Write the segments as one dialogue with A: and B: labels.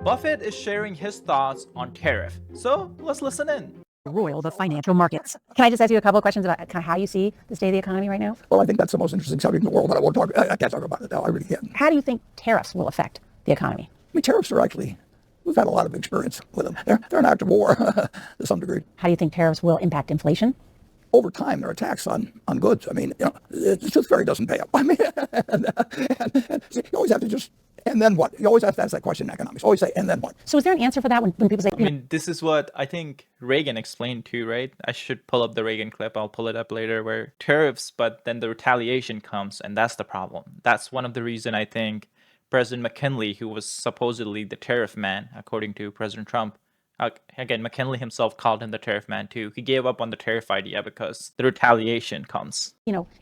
A: Buffett is sharing his thoughts on tariff. So let's listen in.
B: Roil the financial markets. Can I just ask you a couple of questions about kind of how you see the state of the economy right now?
C: Well, I think that's the most interesting subject in the world, but I can't talk about it now. I really can't.
B: How do you think tariffs will affect the economy?
C: I mean, tariffs are actually, we've had a lot of experience with them. They're an act of war to some degree.
B: How do you think tariffs will impact inflation?
C: Over time, they're a tax on goods. I mean, the tooth fairy doesn't pay up. I mean, and you always have to just, and then what? You always have to ask that question in economics. Always say, and then what?
B: So is there an answer for that when people say,
A: I mean, this is what I think Reagan explained too, right? I should pull up the Reagan clip. I'll pull it up later, where tariffs, but then the retaliation comes, and that's the problem. That's one of the reason I think President McKinley, who was supposedly the tariff man, according to President Trump, again, McKinley himself called him the tariff man too. He gave up on the tariff idea because the retaliation comes.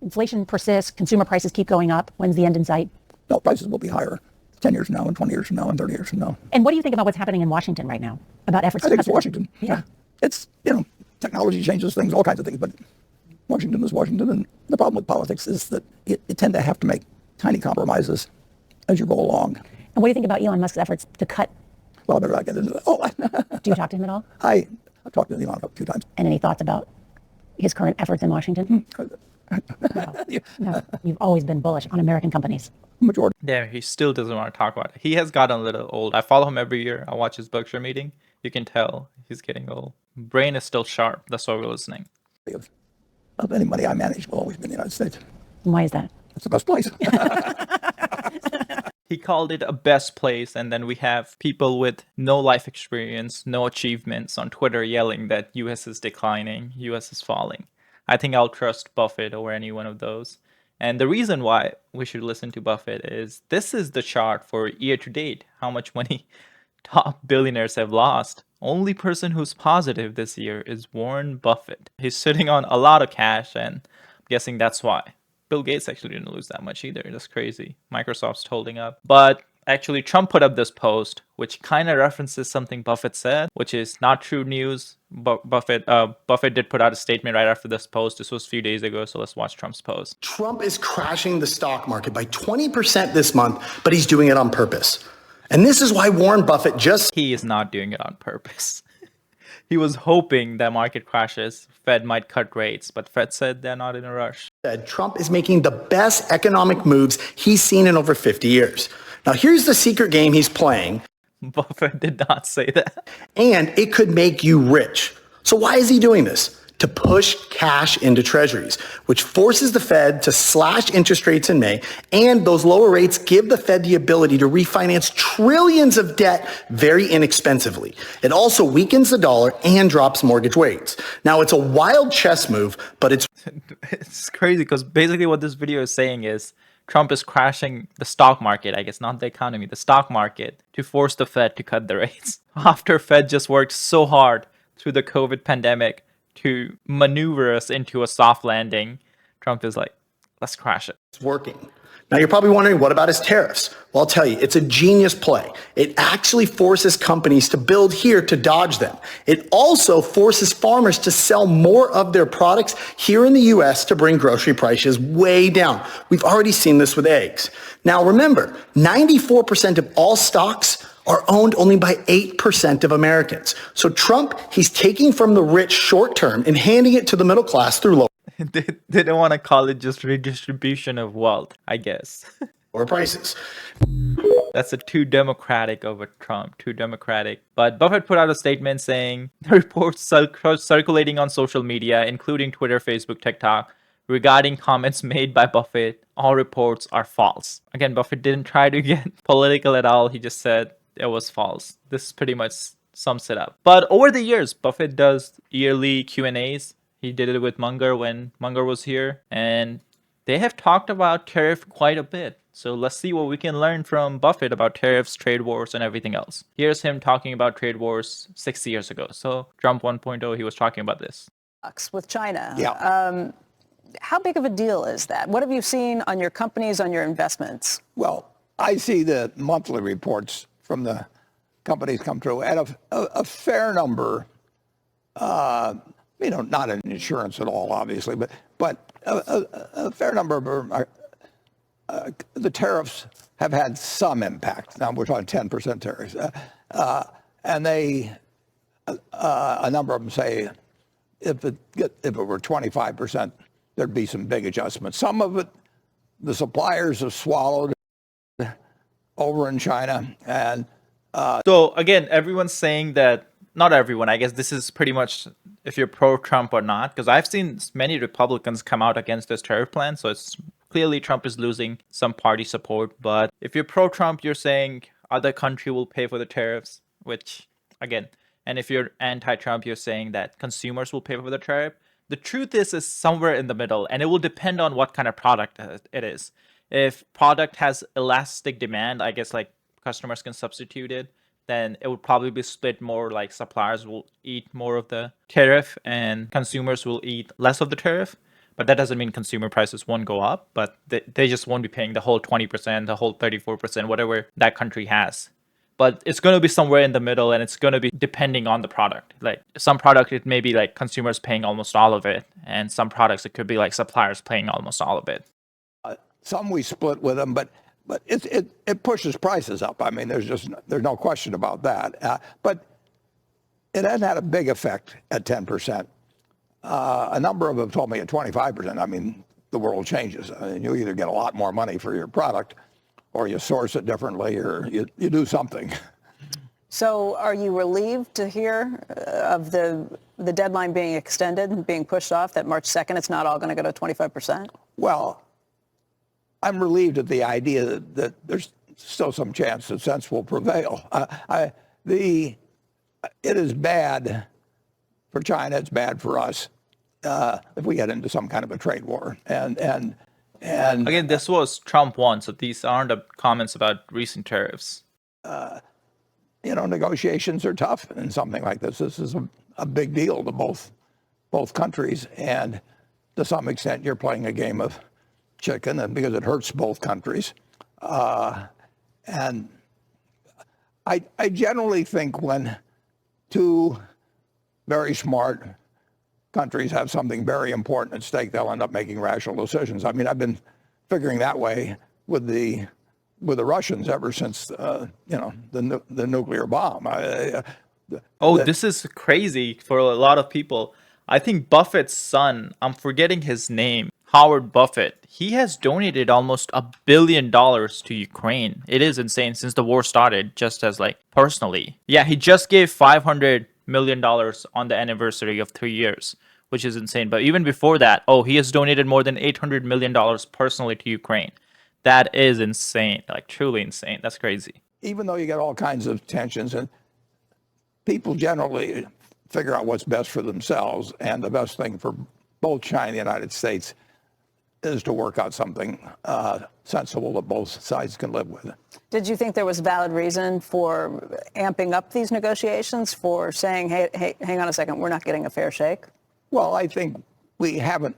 B: Inflation persists, consumer prices keep going up. When's the end in sight?
C: No, prices will be higher 10 years from now, and 20 years from now, and 30 years from now.
B: And what do you think about what's happening in Washington right now? About efforts
C: I think it's Washington.
B: Yeah.
C: It's, technology changes things, all kinds of things, but Washington is Washington. And the problem with politics is that you tend to have to make tiny compromises as you go along.
B: And what do you think about Elon Musk's efforts to cut?
C: Well, I better not get into that. Oh,
B: Do you talk to him at all?
C: I've talked to Elon a few times.
B: And any thoughts about his current efforts in Washington? No, you've always been bullish on American companies.
C: Majority.
A: Yeah, he still doesn't want to talk about it. He has gotten a little old. I follow him every year. I watch his Berkshire meeting. You can tell he's getting old. Brain is still sharp. That's why we're listening.
C: Of any money I manage will always be in the United States.
B: And why is that?
C: It's the best place.
A: He called it a best place, and then we have people with no life experience, no achievements on Twitter yelling that US is declining, US is falling. I think I'll trust Buffett over any one of those. And the reason why we should listen to Buffett is this is the chart for year to date, how much money top billionaires have lost. Only person who's positive this year is Warren Buffett. He's sitting on a lot of cash, and I'm guessing that's why. Bill Gates actually didn't lose that much either. That's crazy. Microsoft's holding up. But actually, Trump put up this post, which kind of references something Buffett said, which is not true news. Buffett did put out a statement right after this post. This was a few days ago, so let's watch Trump's post.
D: Trump is crashing the stock market by 20% this month, but he's doing it on purpose. And this is why Warren Buffett
A: He is not doing it on purpose. He was hoping that market crashes, Fed might cut rates, but Fed said they're not in a rush.
D: said Trump is making the best economic moves he's seen in over 50 years. Now, here's the secret game he's playing.
A: Buffett did not say that.
D: And it could make you rich. So why is he doing this? To push cash into treasuries, which forces the Fed to slash interest rates in May. And those lower rates give the Fed the ability to refinance trillions of debt very inexpensively. It also weakens the dollar and drops mortgage rates. Now, it's a wild chess move, but
A: it's crazy because basically what this video is saying is Trump is crashing the stock market, I guess, not the economy, the stock market, to force the Fed to cut the rates. After Fed just worked so hard through the COVID pandemic to maneuver us into a soft landing, Trump is like, let's crash it.
D: It's working. Now, you're probably wondering, what about his tariffs? Well, I'll tell you, it's a genius play. It actually forces companies to build here to dodge them. It also forces farmers to sell more of their products here in the U.S. to bring grocery prices way down. We've already seen this with eggs. Now, remember, 94% of all stocks are owned only by 8% of Americans. So Trump, he's taking from the rich short term and handing it to the middle class through
A: They don't want to call it just redistribution of wealth, I guess.
D: lower prices.
A: That's too democratic of a Trump, too democratic. But Buffett put out a statement saying the reports circulating on social media, including Twitter, Facebook, TikTok, regarding comments made by Buffett, all reports are false. Again, Buffett didn't try to get political at all. He just said it was false. This pretty much sums it up. But over the years, Buffett does yearly Q&As. He did it with Munger when Munger was here. And they have talked about tariff quite a bit. So let's see what we can learn from Buffett about tariffs, trade wars, and everything else. Here's him talking about trade wars 6 years ago. So Trump 1.0, he was talking about this.
E: With China.
C: Yeah.
E: How big of a deal is that? What have you seen on your companies, on your investments?
C: Well, I see the monthly reports from the companies come through, and a fair number, not in insurance at all, obviously, but a fair number of the tariffs have had some impact. Now we're talking 10% tariffs, And a number of them say if it were 25%, there'd be some big adjustments. Some of it, the suppliers have swallowed over in China. And
A: so again, everyone's saying that, not everyone, I guess this is pretty much if you're pro-Trump or not, because I've seen many Republicans come out against this tariff plan. So it's clearly Trump is losing some party support. But if you're pro-Trump, you're saying other country will pay for the tariffs, which again, and if you're anti-Trump, you're saying that consumers will pay for the tariff. The truth is somewhere in the middle, and it will depend on what kind of product it is. If product has elastic demand, I guess like customers can substitute it, then it would probably be split more, like suppliers will eat more of the tariff and consumers will eat less of the tariff. But that doesn't mean consumer prices won't go up, but they just won't be paying the whole 20%, the whole 34%, whatever that country has. But it's going to be somewhere in the middle, and it's going to be depending on the product. Like some product, it may be like consumers paying almost all of it. And some products, it could be like suppliers paying almost all of it.
C: some we split with them, but it pushes prices up. I mean, there's no question about that. But it hasn't had a big effect at 10%. A number of them told me at 25%. I mean, the world changes. I mean, you either get a lot more money for your product, or you source it differently, or you do something.
E: So are you relieved to hear of the deadline being extended and being pushed off, that March 2nd, it's not all going to go to 25%?
C: Well, I'm relieved at the idea that there's still some chance that sense will prevail. It is bad for China. It's bad for us if we get into some kind of a trade war. And
A: again, this was Trump won, so these aren't the comments about recent tariffs.
C: Negotiations are tough in something like this. This is a big deal to both countries, and to some extent, you're playing a game of chicken, and because it hurts both countries. And I generally think when two very smart countries have something very important at stake, they'll end up making rational decisions. I mean, I've been figuring that way with the Russians ever since the nuclear bomb.
A: This is crazy for a lot of people. I think Buffett's son, I'm forgetting his name, Howard Buffett, he has donated almost $1 billion to Ukraine. It is insane since the war started, just as like personally. Yeah, he just gave $500 million on the anniversary of 3 years, which is insane. But even before that, he has donated more than $800 million personally to Ukraine. That is insane, like truly insane. That's crazy.
C: Even though you get all kinds of tensions, and people generally figure out what's best for themselves, and the best thing for both China and the United States is to work out something sensible that both sides can live with.
E: Did you think there was valid reason for amping up these negotiations, for saying, hey, hang on a second, we're not getting a fair shake?
C: Well, I think we haven't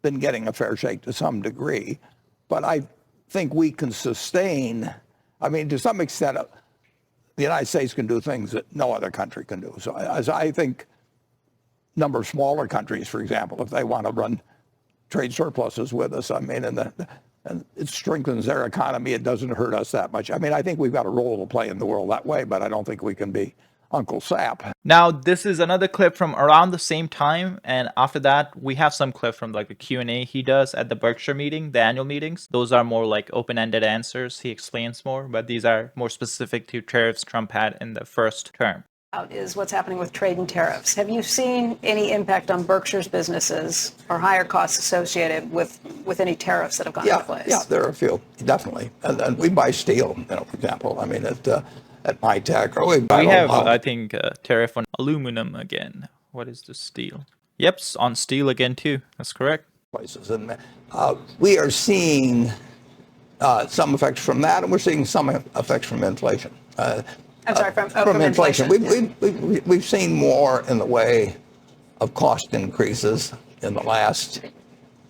C: been getting a fair shake to some degree, but I think we can sustain, I mean, to some extent, the United States can do things that no other country can do. So as I think a number of smaller countries, for example, if they want to run trade surpluses with us, I mean, and it strengthens their economy, it doesn't hurt us that much. I mean, I think we've got a role to play in the world that way, but I don't think we can be Uncle Sap.
A: Now, this is another clip from around the same time, and after that, we have some clip from like the Q&A he does at the Berkshire meeting, the annual meetings. Those are more like open-ended answers. He explains more, but these are more specific to tariffs Trump had in the first term.
E: Is what's happening with trade and tariffs. Have you seen any impact on Berkshire's businesses or higher costs associated with any tariffs that have gone into place?
C: Yeah, there are a few, definitely. And we buy steel, for example. I mean, at my tech, or we
A: have, I think, tariff on aluminum again. What is the steel? Yep, on steel again too. That's correct.
C: Places, and we are seeing some effects from that, and we're seeing some effects from inflation.
E: I'm sorry, from inflation.
C: We've seen more in the way of cost increases in the last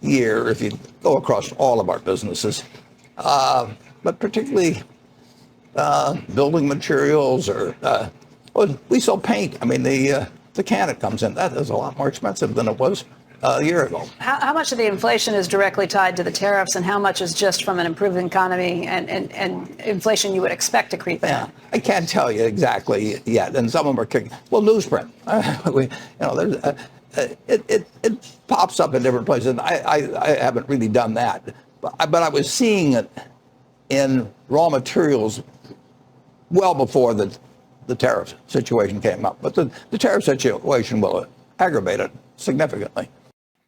C: year, if you go across all of our businesses, but particularly building materials, or we sell paint. I mean, the can it comes in, that is a lot more expensive than it was a year ago.
E: How much of the inflation is directly tied to the tariffs, and how much is just from an improving economy and inflation you would expect to creep in?
C: Yeah, I can't tell you exactly yet, and some of them are kicking. Well, newsprint, it pops up in different places. And I haven't really done that, but I was seeing it in raw materials well before the tariff situation came up. But the tariff situation will aggravate it significantly.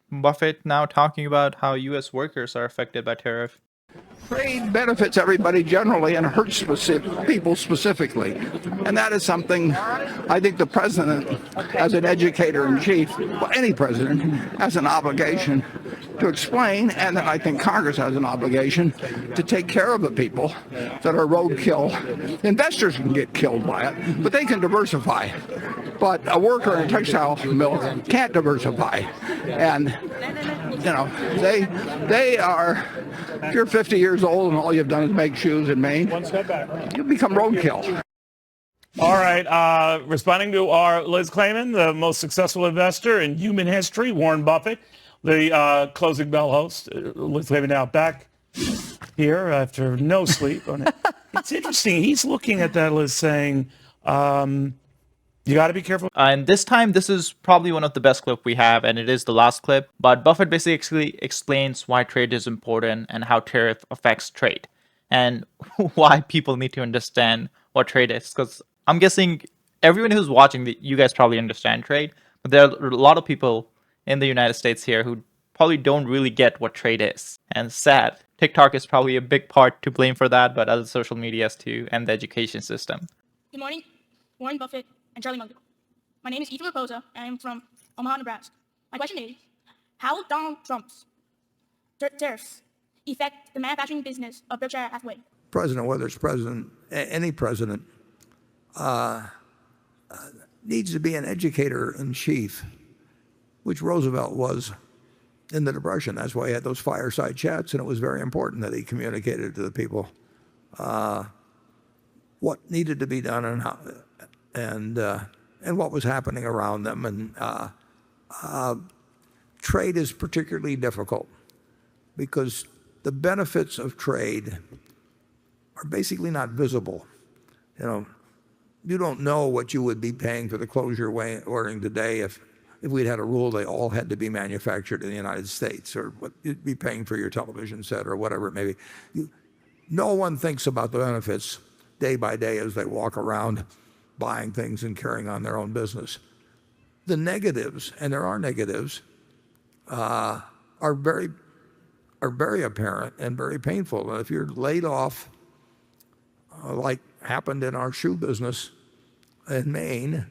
A: Buffett now talking about how U.S. workers are affected by tariff.
C: Trade benefits everybody generally and hurts people specifically. And that is something I think the president, as an educator-in-chief, well, any president, has an obligation to explain, and I think Congress has an obligation to take care of the people that are roadkill. Investors can get killed by it, but they can diversify. But a worker in a textile mill can't diversify. And, they are, if you're 50 years old and all you've done is make shoes in Maine, you become roadkill.
F: All right, responding to our Liz Clayman, the most successful investor in human history, Warren Buffett, the closing bell host. Liz Clayman now back here after no sleep. It's interesting. He's looking at that, Liz, saying, you got to be careful.
A: And this time, this is probably one of the best clips we have, and it is the last clip. But Buffett basically explains why trade is important and how tariff affects trade, and why people need to understand what trade is. Because I'm guessing everyone who's watching, you guys probably understand trade, but there are a lot of people in the United States here who probably don't really get what trade is. And sad. TikTok is probably a big part to blame for that, but other social medias too, and the education system.
G: Good morning, Warren Buffett and Charlie Munger. My name is Ethan Raposa, and I'm from Omaha, Nebraska. My question is, how will Donald Trump's tariffs affect the manufacturing business of Berkshire Hathaway?
C: President, whether it's president, any president, needs to be an educator-in-chief, which Roosevelt was in the Depression. That's why he had those fireside chats, and it was very important that he communicated to the people what needed to be done and how, and what was happening around them. And trade is particularly difficult because the benefits of trade are basically not visible. You don't know what you would be paying for the clothes you're wearing today if we'd had a rule they all had to be manufactured in the United States, or what you'd be paying for your television set or whatever it may be. No one thinks about the benefits day by day as they walk around buying things and carrying on their own business. The negatives, and there are negatives, are very apparent and very painful. And if you're laid off, like happened in our shoe business in Maine,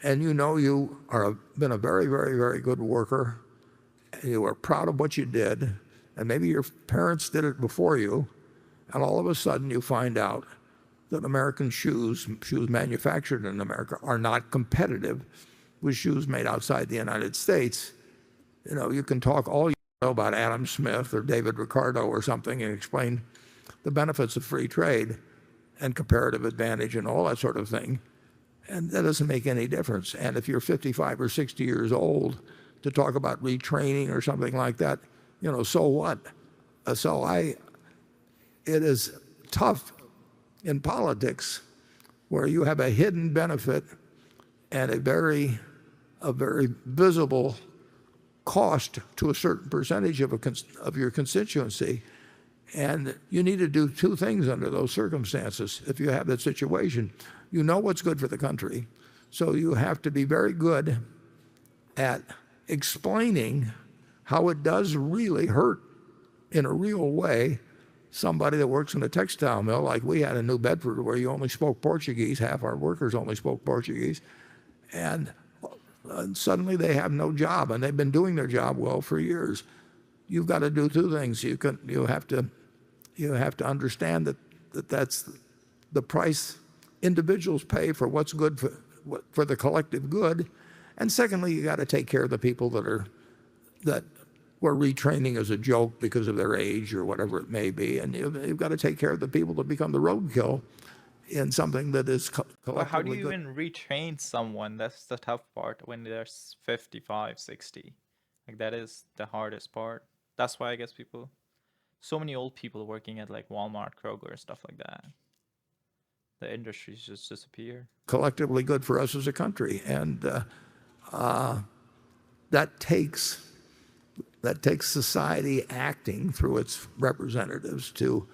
C: and you are been a very, very, very good worker, and you are proud of what you did, and maybe your parents did it before you, and all of a sudden you find out that American shoes manufactured in America, are not competitive with shoes made outside the United States. You can talk all you know about Adam Smith or David Ricardo or something and explain the benefits of free trade and comparative advantage and all that sort of thing. And that doesn't make any difference. And if you're 55 or 60 years old, to talk about retraining or something like that, so what? It is tough in politics where you have a hidden benefit and a very visible cost to a certain percentage of your constituency. And you need to do two things under those circumstances. If you have that situation, you know what's good for the country. So you have to be very good at explaining how it does really hurt in a real way somebody that works in a textile mill like we had in New Bedford, where you only spoke Portuguese, half our workers only spoke Portuguese, and suddenly they have no job, and they've been doing their job well for years. You've got to do two things. You have to understand that that's the price individuals pay for what's good for the collective good, and secondly, you got to take care of the people that were retraining as a joke because of their age or whatever it may be, and you've got to take care of the people that become the roadkill in something that is collectively
A: Well, how do you
C: good.
A: even retrain someone? That's the tough part when they're 55, 60. Like that is the hardest part. That's why I guess so many old people working at like Walmart, Kroger, stuff like that. The industries just disappear.
C: Collectively good for us as a country, and that takes society acting through its representatives to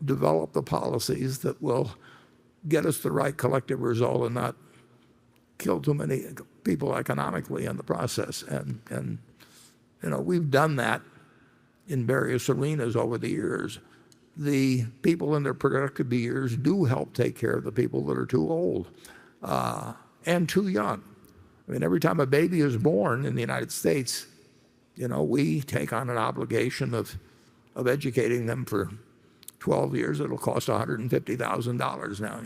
C: develop the policies that will get us the right collective result and not kill too many people economically in the process. And we've done that in various arenas over the years. The people in their productive years do help take care of the people that are too old and too young. I mean, every time a baby is born in the United States, we take on an obligation of educating them for 12 years. It'll cost $150,000 now.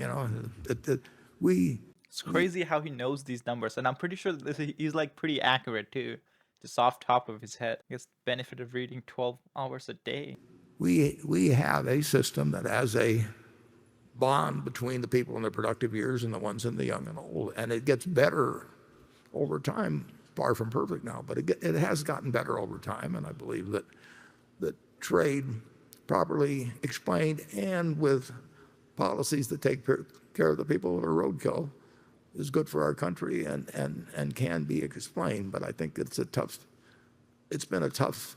A: It's crazy how he knows these numbers, and I'm pretty sure he's like pretty accurate too, just off top of his head. I guess the benefit of reading 12 hours a day.
C: We have a system that has a bond between the people in their productive years and the ones in the young and old, and it gets better over time. Far from perfect now, but it has gotten better over time, and I believe that trade properly explained and with policies that take care of the people that are roadkill is good for our country and can be explained. But I think it's been a tough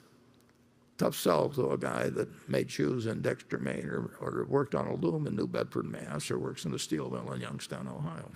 C: sell to a guy that made shoes in Dexter, Maine, or worked on a loom in New Bedford, Mass, or works in a steel mill in Youngstown, Ohio.